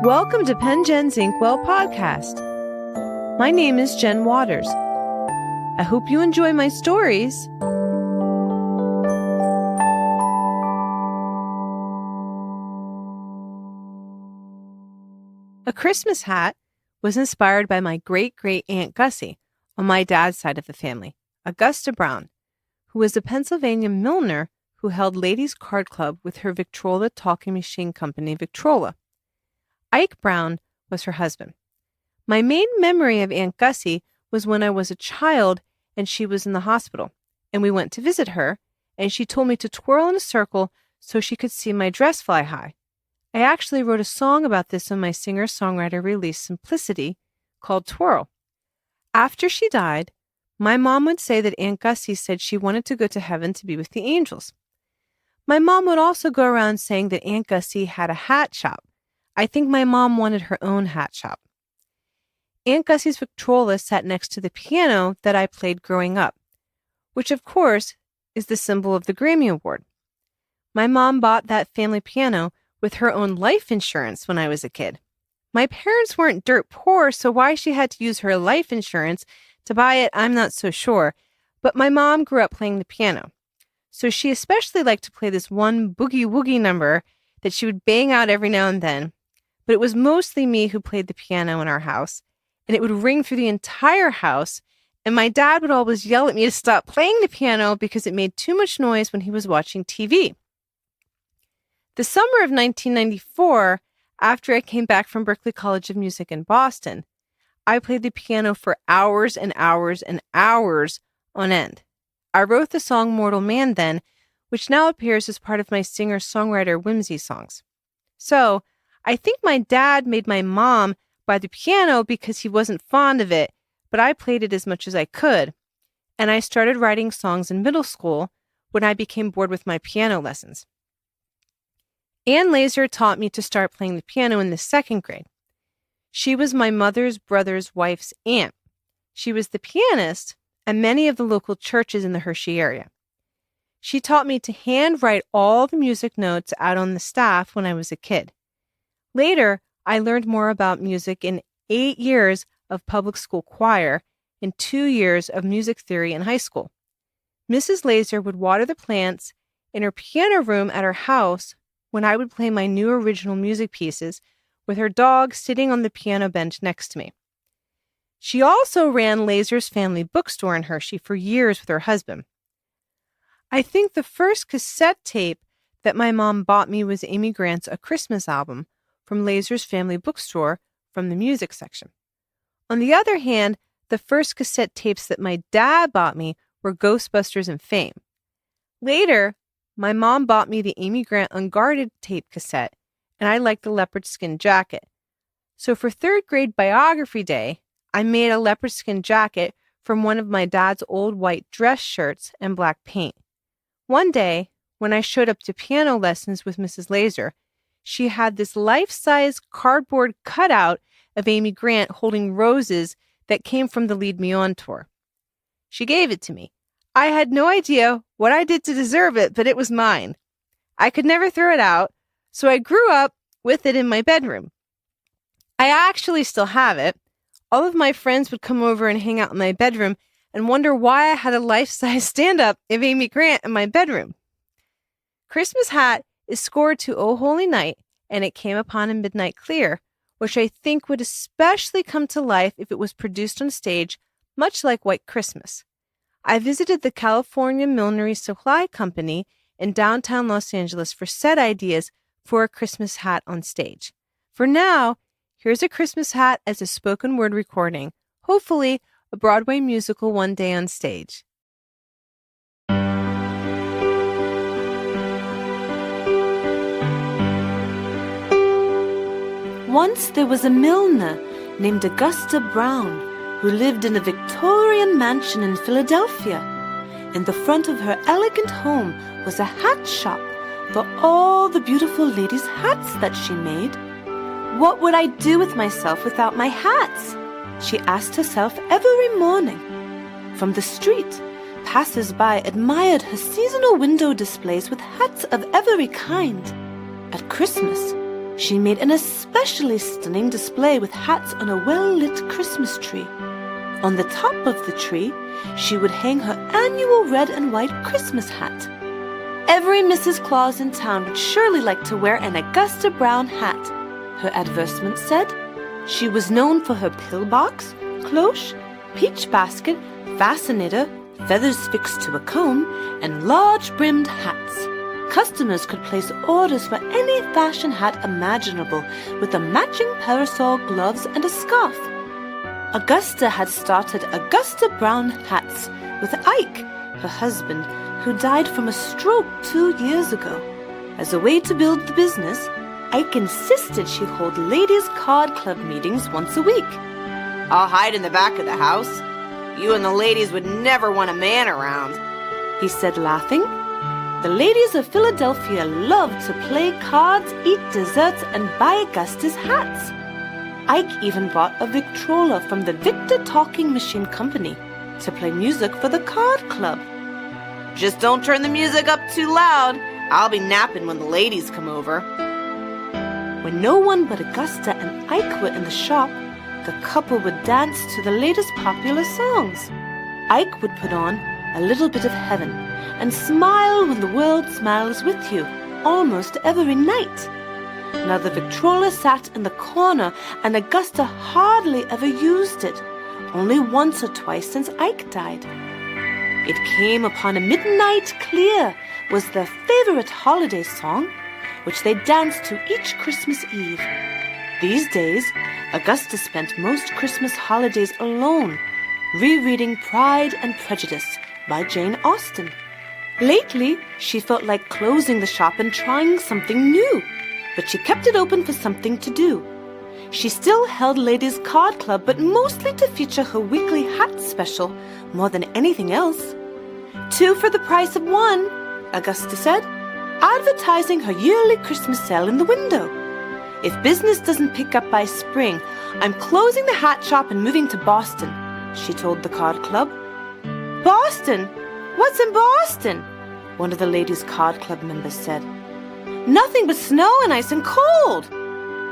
Welcome to Penn Jen's Inkwell podcast. My name is Jen Waters. I hope you enjoy my stories. A Christmas hat was inspired by my great-great-aunt Gussie on my dad's side of the family, Augusta Brown, who was a Pennsylvania milliner who held ladies' card club with her Victrola talking machine company, Victrola. Ike Brown was her husband. My main memory of Aunt Gussie was when I was a child and she was in the hospital, and we went to visit her, and she told me to twirl in a circle so she could see my dress fly high. I actually wrote a song about this on my singer-songwriter release, Simplicity, called Twirl. After she died, my mom would say that Aunt Gussie said she wanted to go to heaven to be with the angels. My mom would also go around saying that Aunt Gussie had a hat shop. I think my mom wanted her own hat shop. Aunt Gussie's Victrola sat next to the piano that I played growing up, which of course is the symbol of the Grammy Award. My mom bought that family piano with her own life insurance when I was a kid. My parents weren't dirt poor, so why she had to use her life insurance to buy it, I'm not so sure, but my mom grew up playing the piano. So she especially liked to play this one boogie-woogie number that she would bang out every now and then. But it was mostly me who played the piano in our house, and it would ring through the entire house, and my dad would always yell at me to stop playing the piano because it made too much noise when he was watching TV. The summer of 1994, after I came back from Berklee College of Music in Boston, I played the piano for hours and hours and hours on end. I wrote the song Mortal Man then, which now appears as part of my singer-songwriter Whimsy songs. So, I think my dad made my mom buy the piano because he wasn't fond of it, but I played it as much as I could. And I started writing songs in middle school when I became bored with my piano lessons. Ann Laser taught me to start playing the piano in the second grade. She was my mother's brother's wife's aunt. She was the pianist at many of the local churches in the Hershey area. She taught me to handwrite all the music notes out on the staff when I was a kid. Later, I learned more about music in 8 years of public school choir and 2 years of music theory in high school. Mrs. Laser would water the plants in her piano room at her house when I would play my new original music pieces with her dog sitting on the piano bench next to me. She also ran Laser's family bookstore in Hershey for years with her husband. I think the first cassette tape that my mom bought me was Amy Grant's A Christmas album from Laser's family bookstore from the music section. On the other hand, the first cassette tapes that my dad bought me were Ghostbusters and Fame. Later, my mom bought me the Amy Grant Unguarded tape cassette, and I liked the leopard skin jacket. So for third grade biography day, I made a leopard skin jacket from one of my dad's old white dress shirts and black paint. One day, when I showed up to piano lessons with Mrs. Laser, she had this life-size cardboard cutout of Amy Grant holding roses that came from the Lead Me On tour. She gave it to me. I had no idea what I did to deserve it, but it was mine. I could never throw it out, so I grew up with it in my bedroom. I actually still have it. All of my friends would come over and hang out in my bedroom and wonder why I had a life-size stand-up of Amy Grant in my bedroom. Christmas Hat is scored to O Holy Night, and It Came Upon a Midnight Clear, which I think would especially come to life if it was produced on stage, much like White Christmas. I visited the California Millinery Supply Company in downtown Los Angeles for set ideas for a Christmas hat on stage. For now, here's a Christmas hat as a spoken word recording, hopefully a Broadway musical one day on stage. Once there was a milliner named Augusta Brown who lived in a Victorian mansion in Philadelphia. In the front of her elegant home was a hat shop for all the beautiful ladies' hats that she made. What would I do with myself without my hats? She asked herself every morning. From the street, passers-by admired her seasonal window displays with hats of every kind. At Christmas, She made an especially stunning display with hats on a well-lit Christmas tree. On the top of the tree, she would hang her annual red and white Christmas hat. Every Mrs. Claus in town would surely like to wear an Augusta Brown hat, her advertisement said. She was known for her pillbox, cloche, peach basket, fascinator, feathers fixed to a comb, and large-brimmed hats. Customers could place orders for any fashion hat imaginable with a matching parasol, gloves, and a scarf. Augusta had started Augusta Brown Hats with Ike, her husband, who died from a stroke 2 years ago. As a way to build the business, Ike insisted she hold ladies' card club meetings once a week. "I'll hide in the back of the house. You and the ladies would never want a man around," he said, laughing. The ladies of Philadelphia loved to play cards, eat desserts, and buy Augusta's hats. Ike even bought a Victrola from the Victor Talking Machine Company to play music for the card club. "Just don't turn the music up too loud. I'll be napping when the ladies come over." When no one but Augusta and Ike were in the shop, the couple would dance to the latest popular songs. Ike would put on A Little Bit of Heaven and smile when the world smiles with you almost every night. Now the Victrola sat in the corner and Augusta hardly ever used it, only once or twice since Ike died. It Came Upon a Midnight Clear was their favorite holiday song, which they danced to each Christmas Eve. These days, Augusta spent most Christmas holidays alone, rereading Pride and Prejudice by Jane Austen. Lately, she felt like closing the shop and trying something new, but she kept it open for something to do. She still held Ladies' Card Club, but mostly to feature her weekly hat special more than anything else. 2 for the price of 1, Augusta said, advertising her yearly Christmas sale in the window. If business doesn't pick up by spring, I'm closing the hat shop and moving to Boston, she told the card club. Boston? What's in Boston? One of the Ladies' Card Club members said. Nothing but snow and ice and cold.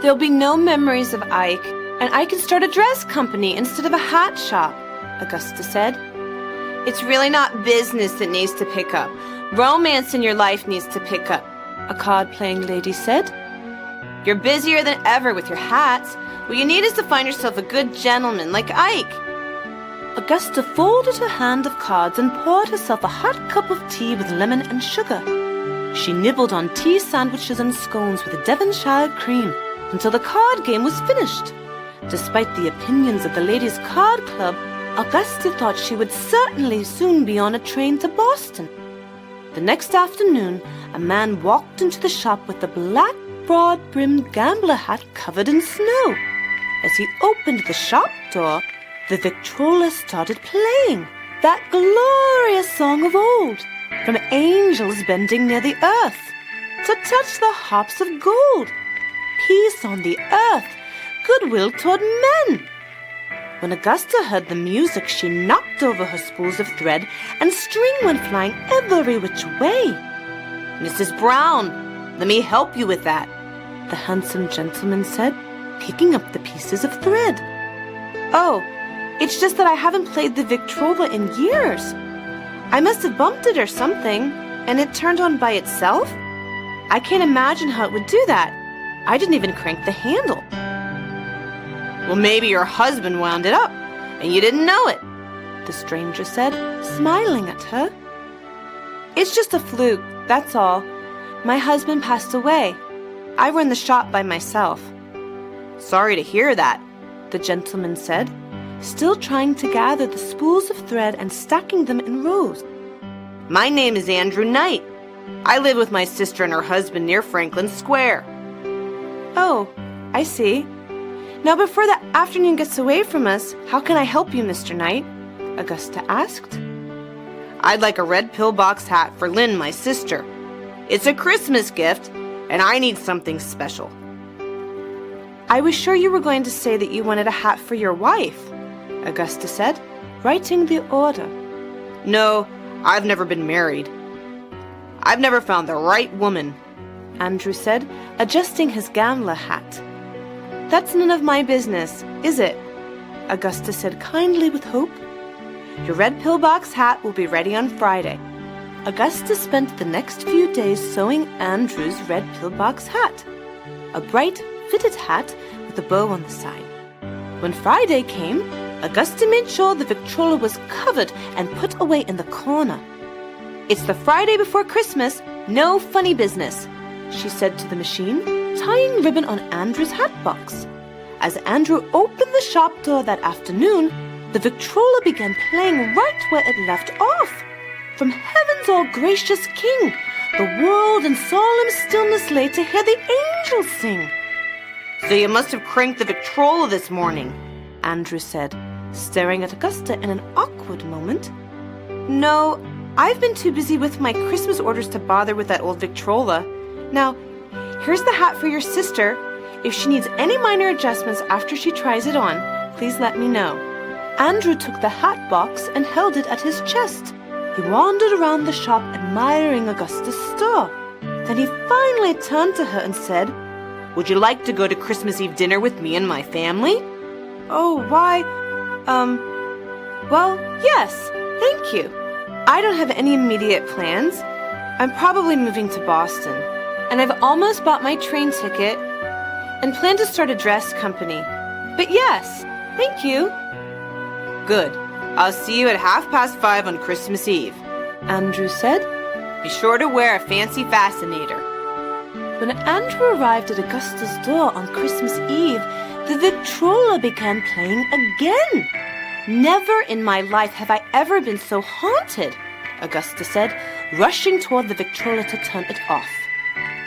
There'll be no memories of Ike, and I can start a dress company instead of a hat shop, Augusta said. It's really not business that needs to pick up. Romance in your life needs to pick up, a card-playing lady said. You're busier than ever with your hats. What you need is to find yourself a good gentleman like Ike. Augusta folded her hand of cards and poured herself a hot cup of tea with lemon and sugar. She nibbled on tea sandwiches and scones with Devonshire cream until the card game was finished. Despite the opinions of the Ladies' Card Club, Augusta thought she would certainly soon be on a train to Boston. The next afternoon, a man walked into the shop with a black, broad-brimmed gambler hat covered in snow. As he opened the shop door, the Victrola started playing that glorious song of old, from angels bending near the earth to touch the harps of gold. Peace on the earth, goodwill toward men. When Augusta heard the music, she knocked over her spools of thread, and string went flying every which way. Mrs. Brown, let me help you with that, the handsome gentleman said, picking up the pieces of thread. Oh, it's just that I haven't played the Victrola in years. I must have bumped it or something, and it turned on by itself? I can't imagine how it would do that. I didn't even crank the handle. Well, maybe your husband wound it up, and you didn't know it, the stranger said, smiling at her. It's just a fluke, that's all. My husband passed away. I run the shop by myself. Sorry to hear that, the gentleman said, still trying to gather the spools of thread and stacking them in rows. My name is Andrew Knight. I live with my sister and her husband near Franklin Square. Oh, I see. Now, before the afternoon gets away from us, how can I help you, Mr. Knight? Augusta asked. I'd like a red pillbox hat for Lynn, my sister. It's a Christmas gift, and I need something special. I was sure you were going to say that you wanted a hat for your wife, Augusta said, writing the order. No, I've never been married. I've never found the right woman. Andrew said, adjusting his gambler hat. That's none of my business, is it? Augusta said kindly with hope. Your red pillbox hat will be ready on Friday. Augusta spent the next few days sewing Andrew's red pillbox hat, a bright, fitted hat with a bow on the side. When Friday came, Augusta made sure the Victrola was covered and put away in the corner. It's the Friday before Christmas, no funny business, she said to the machine, tying ribbon on Andrew's hat box. As Andrew opened the shop door that afternoon, the Victrola began playing right where it left off. From heaven's all-gracious King, the world in solemn stillness lay to hear the angels sing. So you must have cranked the Victrola this morning, Andrew said, staring at Augusta in an awkward moment. No, I've been too busy with my Christmas orders to bother with that old Victrola. Now, here's the hat for your sister. If she needs any minor adjustments after she tries it on, please let me know. Andrew took the hat box and held it at his chest. He wandered around the shop admiring Augusta's store. Then he finally turned to her and said, Would you like to go to Christmas Eve dinner with me and my family? Oh, why, well, yes, thank you. I don't have any immediate plans. I'm probably moving to Boston, and I've almost bought my train ticket and plan to start a dress company. But yes, thank you. Good. I'll see you at 5:30 on Christmas Eve, Andrew said. Be sure to wear a fancy fascinator. When Andrew arrived at Augusta's door on Christmas Eve, the Victrola began playing again. Never in my life have I ever been so haunted, Augusta said, rushing toward the Victrola to turn it off.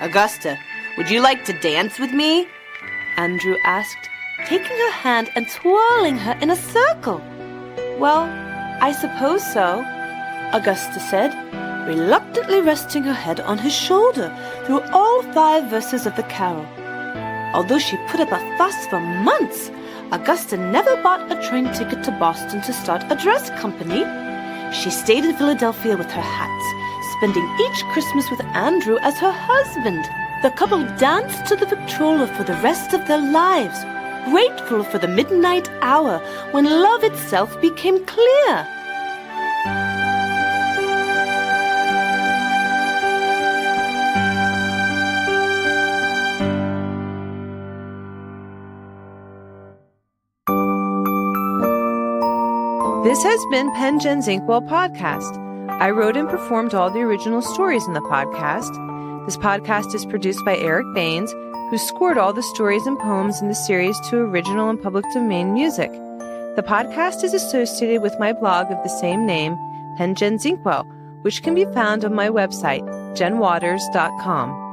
Augusta, would you like to dance with me? Andrew asked, taking her hand and twirling her in a circle. Well, I suppose so, Augusta said, reluctantly resting her head on his shoulder through all 5 verses of the carol. Although she put up a fuss for months, Augusta never bought a train ticket to Boston to start a dress company. She stayed in Philadelphia with her hats, spending each Christmas with Andrew as her husband. The couple danced to the Victrola for the rest of their lives, grateful for the midnight hour when love itself became clear. This has been Pen Jen's Inkwell Podcast. I wrote and performed all the original stories in the podcast. This podcast is produced by Eric Baines, who scored all the stories and poems in the series to original and public domain music. The podcast is associated with my blog of the same name, Pen Jen's Inkwell, which can be found on my website, jenwaters.com.